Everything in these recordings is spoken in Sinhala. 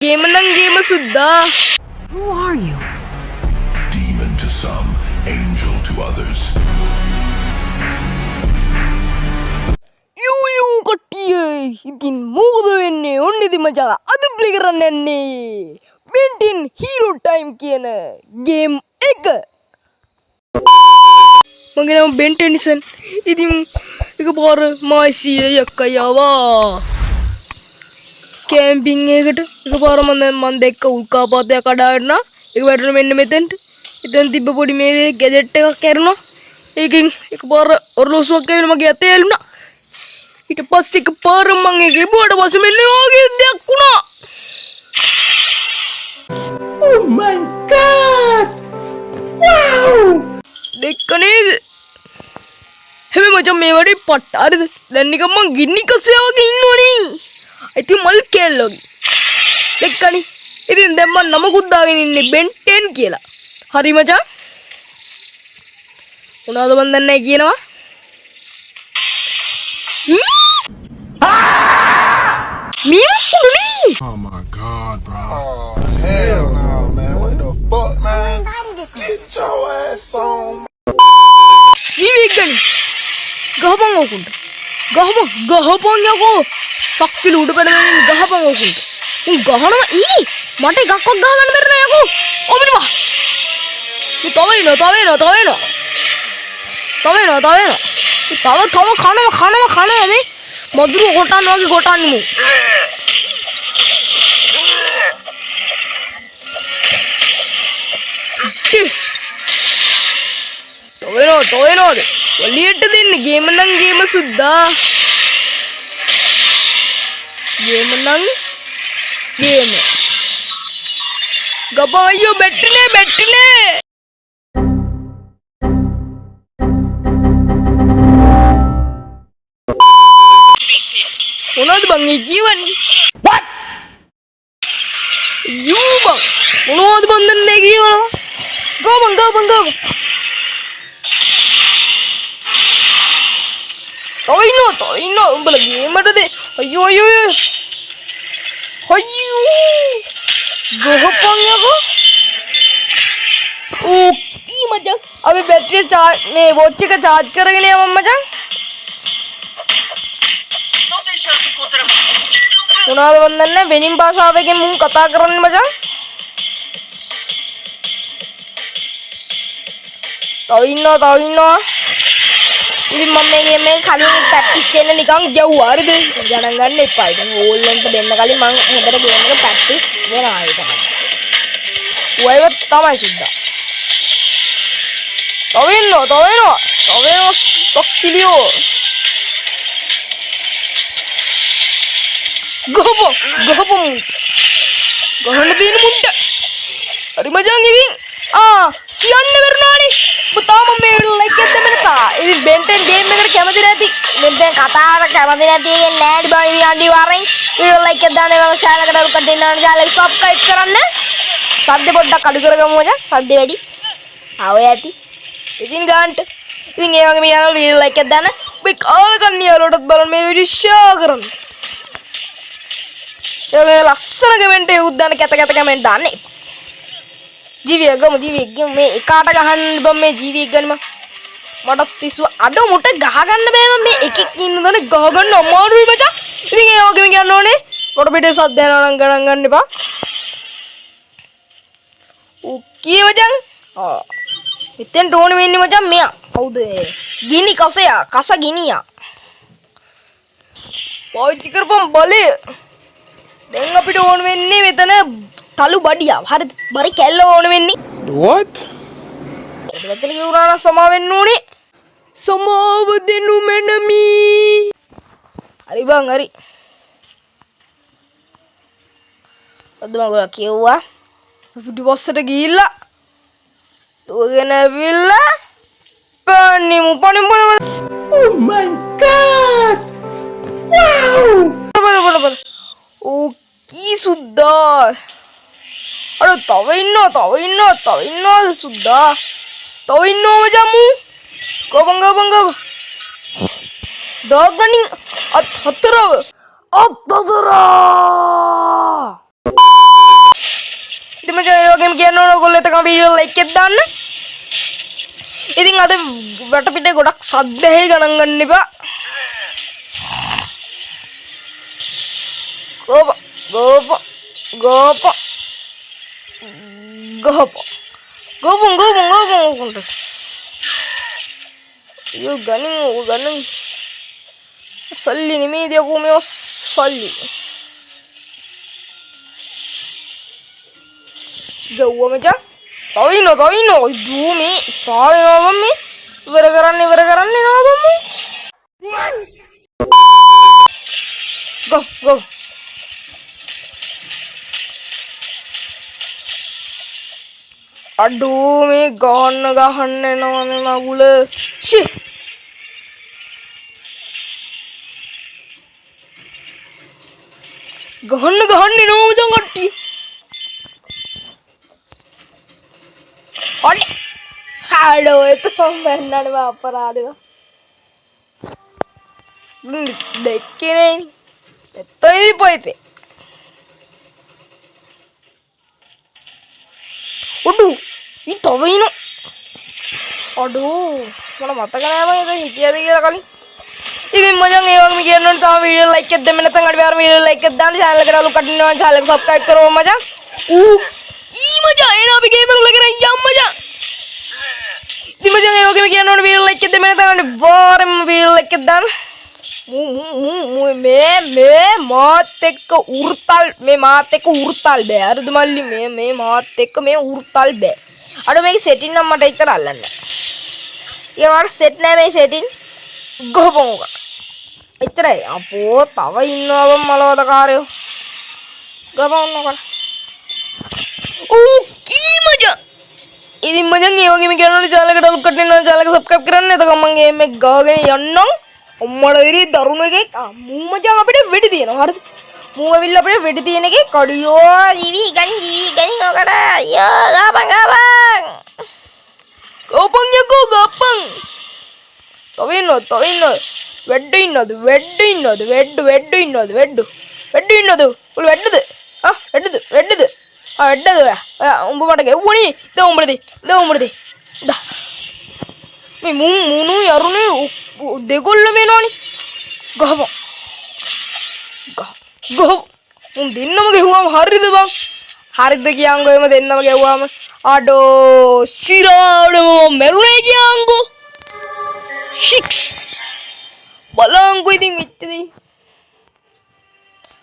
Game nang game sudah. Who are you? Demon to some, angel to others. Yo katiye, itin modu enne onni di maja adu play karanne enne. Bentin hero time kiyana game එක. මගේ නම බෙන්ටෙනිසන්. ඉතින් එකපාර මායිසිය යක්කයි ආවා. කැම්පින් එකකට එකපාර මම දැක්ක උල්කාපාතයක් කඩාගෙන ඒක වැටුණා මෙන්න මෙතෙන්ට. එතන තිබ්බ පොඩි මේ ගැජට් එකක් කැරුණා. ඒකෙන් එකපාර ඔරලෝසුවක් ඇවිල්ලා මගේ අතේ ඇලුණා. ඊට පස්සේ එකපාර මම ඒකේ බෝඩ පස්සේ මෙන්න වගේ දෙයක් වුණා. Oh my god! Wow! දෙක්ක නේද? හැබැයි මචං මේ වගේ පට්ට හරිද? දැන් නිකන් මං ගින්නි කසයා වගේ ඉන්නවනේ. ඉතින් මල් කැල්ලෝගේ. දෙක්කනේ. ඉතින් දැන් මම නමකුත් දාගෙන ඉන්නේ Ben 10 කියලා. හරි මචං. මොනවද මන් දන්නේ නැහැ කියනවා. Oh my god, bro. Oh, hell no, man. What the fuck, man? Get your ass on. ජීවිකනි. ගහපන් ඕකුන්ට. ගහපන් යකෝ. සක්කිලු උඩ පැනගෙන ගහපන් ඕකුන්ට. උන් ගහනවා ඊ මට එකක්වත් ගහගන්න බැරි නෑ යකෝ. ඔබිනවා. මේ තව එනවා. තව කනවා මේ මදුරු කොටන්න වගේ කොටන්නේ මු. තව එනවාද? ඔලියට දෙන්න ගේම නම් ගේම සුද්දා. ගේම නම් ගේම. ගබායෝ බැට්ටනේ. මොනවද බං ඒ කියවන්නේ? What? යෝ බං මොනවද බං දන්නේ කියවනවා? ගෝ බං. තව ඉන්නෝ උඹලා ගේමටද? අයියෝ. ගහපන් යකෝ. ඕකී මචං. අපි බැටරිය චාර්ජ් මේ වොච් එක චාර්ජ් කරගෙන යමු මචං. මොනවද මන් දන්නේ වෙනින් භාෂාවකින් මුන් කතා කරන්නේ මචං. තව ඉන්නවා. ඉතින් මම මේ කලින් ප්‍රැක්ටිස් වෙන්න නිකන් ගැව්වා හරිද? ගණන් ගන්න එපා. ඉතින් ඕල්ලන්ට දෙන්න කලින් මම හොඳට ගේම් එක ප්‍රැක්ටිස් වෙනවා ඒක තමයි. ඔයව තමයි සුද්දා. තව එනවා සොක්කිලියෝ. ගහපො ගහන්න තියෙන මුන්ට. හරි මචං ඉතින් කියන්න බැරුණානේ. ඔබ තාම මේ ලයික් එක දෙන්න තා. ඉතින් Ben 10 ගේම් එකට කැමති නැති. දැන් කතාවට කැමති නැති නෑඩ් බං ඉතින් අනිවාර්යෙන් වීඩියෝ ලයික් එක දාන්න මම channel එකට උඩට දෙන්න ඕනේ. channel එක subscribe කරන්න. සද්ද පොඩ්ඩක් අඩු කරගමු මචං. සද්ද වැඩි. ඔය ඇති. ඉතින් ගන්නට. ඉතින් ඒ වගේ මේ වීඩියෝ ලයික් එක දාන්න. ඔබ කාල් ගන්න යාළුවටත් බලන්න මේ වීඩියෝ share කරන්න. ඒ ලස්සන කමෙන්ට් එකක් දාන්න කැත කමෙන්ට් දාන්න. ජීවිය ගම මේ එකාට ගහන්න බම් මේ ජීවිය ගන්න මට පිස්සුව අඩ මුට ගහගන්න බෑ මම මේ එකෙක් ඉන්නදනේ ගහගන්න අමාරුයි මචං. ඉතින් ඒ වගේම කියන්න ඕනේ කොට පිටේ සද්ද යනවා නම් ගණන් ගන්න එපා. ඕකේ මචං. මෙතෙන් ඕනේ වෙන්නේ මචං මෙයා. කවුද? ගිනි කසයා. කස ගිනියා. පාවිච්චි කරපම් බලය. දැන් අපිට ඕන වෙන්නේ මෙතන තලු බඩියා. හරිද? බරි කැල්ල ඕන වෙන්නේ. What? මෙතන කිව්වනා සමාව වෙන්න ඕනේ. සමාව දෙනු මැනමි. හරි බං හරි. අද මම කිව්වා පිටිපස්සට ගිහිල්ලා දුවගෙන ඇවිල්ලා පණිමු. Oh my god! Wow! ඕකී සුද්දා. අර තව ඉන්නවා සුද්දා. තව ඉන්නවම ජමු. ගොබං. දොගණින් අත් හතරව අත් හතරා ඉතින් මචං ඒ වගේම කියන්න ඕන ඔයගොල්ලෝ එතකම වීඩියෝ ලයික් එකක් දාන්න. ඉතින් අද වටපිටේ ගොඩක් සද්ද ඇහි ගණන් ගන්න එපා. ගෝප ගෝප ගෝප ගෝප ගෝපුන් ගෝපුන් ගෝපුන් යෝ ගණන් සල්ලි නෙමෙයිද යකෝ මේව සල්ලි ගව්ව මචං තවිනෝ දුමේ පාවෙනවා මම ඉවර කරන්න නෝ මම go අඩෝ මේ ගහන්න නෝනේ මගුල ෂි ගහන්න නෝ මචං කට්ටිය අනේ හලෝ එතන බැන්නට අපරාධව දෙක්කේ නේ එතෙයි පොයිතේ උඩු තවයින අඩෝ මට මතක නෑ මම ඒක හිටියද කියලා කලින් ඉතින් මචං ඒ වගේම කියන්න ඕනේ තව වීඩියෝ ලයික් එකක් දෙන්න නැත්නම් අඩිය වීඩියෝ ලයික් එකක් දාන්න channel එකට අලුත් කටින්න ඕන channel එක subscribe කරවන්න මචං මචං එන අපි ගේම් එක ලගෙන යම් මචං ඉතින් මචං ඒ වගේම කියන්න ඕනේ වීඩියෝ ලයික් එකක් දෙන්න නැත්නම් අඩිය වරම වීඩියෝ ලයික් එකක් දාන්න මේ මාත් එක්ක උර්තල් බෑ හරිද මල්ලි මේ මාත් එක්ක මේ උර්තල් බෑ අර මේක සෙටින් නම් මට ඉතර අල්ලන්න ඊළඟට සෙට් නෑ මේ සෙටින් ගහපන් උක ඉතරයි අපෝ තව ඉන්නවා මලවද කාරයෝ ගහපන් උක කී මචං ඉතින් මචං ඒ වගේම කියනවා channel එකට අලුත් කට්ටිය ඉන්නවා channel එක subscribe කරන්න එතකොට මම ගේම් එක ගහගෙන යන්නම් අම්මඩ විරි දරුණු එකක් මූ මචං අපිට වෙඩි තියෙනවා හරිද මූ ඇවිල්ලා අපිට වෙඩි තියෙන එකේ කඩියෝ ජීවි ගනි ඔකට අයියෝ ගාපන් යකෝ ගාපන් තව ඉන්නොත් වෙඩ්ඩු ඉන්නොද උල වෙඩ්ඩද වෙඩ්ඩද උඹ මට ගෙව්වනේ උඹරදී මේ මුණු යරුනේ දෙගොල්ල වෙනවනේ ගහපන් උන් දෙන්නම ගෙවුවාම හරිද බං හරිද කියංගෝ එම දෙන්නම ගෙවුවාම අඩෝ සිරාඩම මරුනේ කියංගෝ 6 බලංගෝ ඉතින් මෙච්චදී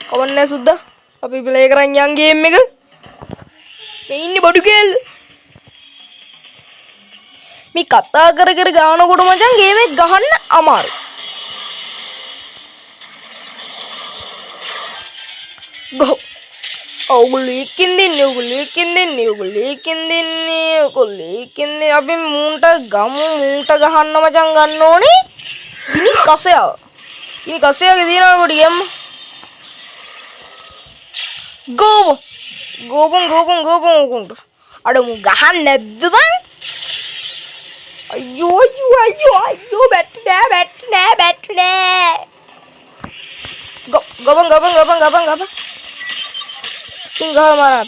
කවන්නේ සුද්දා අපි ප්ලේ කරන් යන් ගේම් එක මේ ඉන්නේ බඩු කේල් මේ කතා කර ගානකොට මචං ගේම් එක ගහන්න අමාරු ගෝ ඔගොල්ලෝ එකකින් දෙන්නේ අපි මූන්ට ගහන්න මචං ගන්න ඕනේ ඉනි කසයාගේ දිනවල පොඩි ගම් ගෝපන් උකුන්ට අඩ මු ගහන්න නැද්ද බං අයියෝ බැට් නෑ ගබන් tinggal marah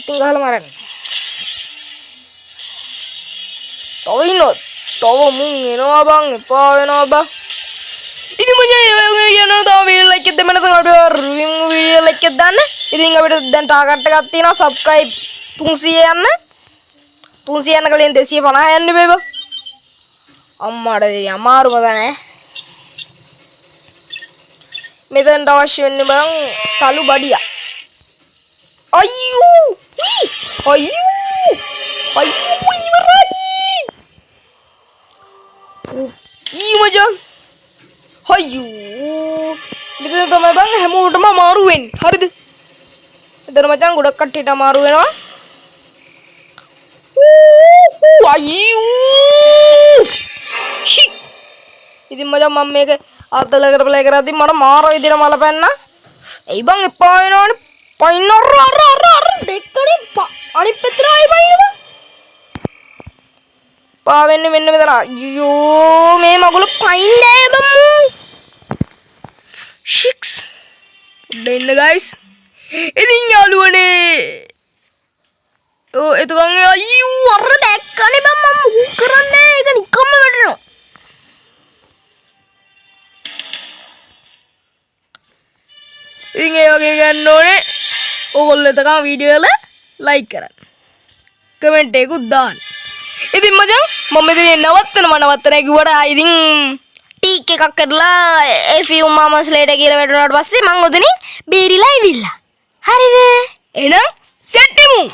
තව මුන් එනවා බං එපා වෙනවා බං ඉතින් මචං ඒ වගේ යනවා තව වීඩියෝ ලයික් එකක් දෙන්න නැත්නම් අපිට රිවිව් වීඩියෝ ලයික් එකක් දාන්න ඉතින් අපිට දැන් ටාගට් එකක් තියෙනවා subscribe 300 යන්න කලින් 250 යන්න බේබ අම්මාට අමාරුම ගන්නේ මෙතනට අවශ්‍ය වෙන්නේ බං තලු බඩියා අයියෝ ඉවරයි මචං අයියෝ මෙතන තමයි බං හැමෝටම අමාරු වෙන්නේ හරිද මෙතන මචං ගොඩක් කට්ටියට අමාරු වෙනවා අයියෝ ඉතින් මචං මම මේක අතලකට ප්ලේ කරද්දි මට මාර විදිහට මල පැන්නා එයි බං එපා වෙනවනේ පයින් අර දෙකනේ අනිත් පැත්තට ආයි පයින්නවා පා වෙන්නේ මෙන්න මෙතන අයියෝ මේ මගුල පයින් නෑ බම්මු 6 දෙන්න ගයිස් ඉතින් යාළුවනේ එතකන් අයියෝ අර දැක්කනේ බං මම මූව් කරන්නේ ඒක නිකම්ම වැටෙනවා. ඉතින් ඒ වගේ ගන්න ඕනේ. ඕගොල්ලෝ එතකන් වීඩියෝ වල ලයික් කරන්න. කමෙන්ට් එකකුත් දාන්න. ඉතින් මචං මම ඉතින් නවත්තන කිව්වට ඉතින් ටීක් එකක් කරලා ඒ ෆියු මාමස් ලේට කියලා වැටුණාට පස්සේ මං උදනින් බේරිලා ඉවිල්ලා. හරිද? එහෙනම් සෙට්ටිමු.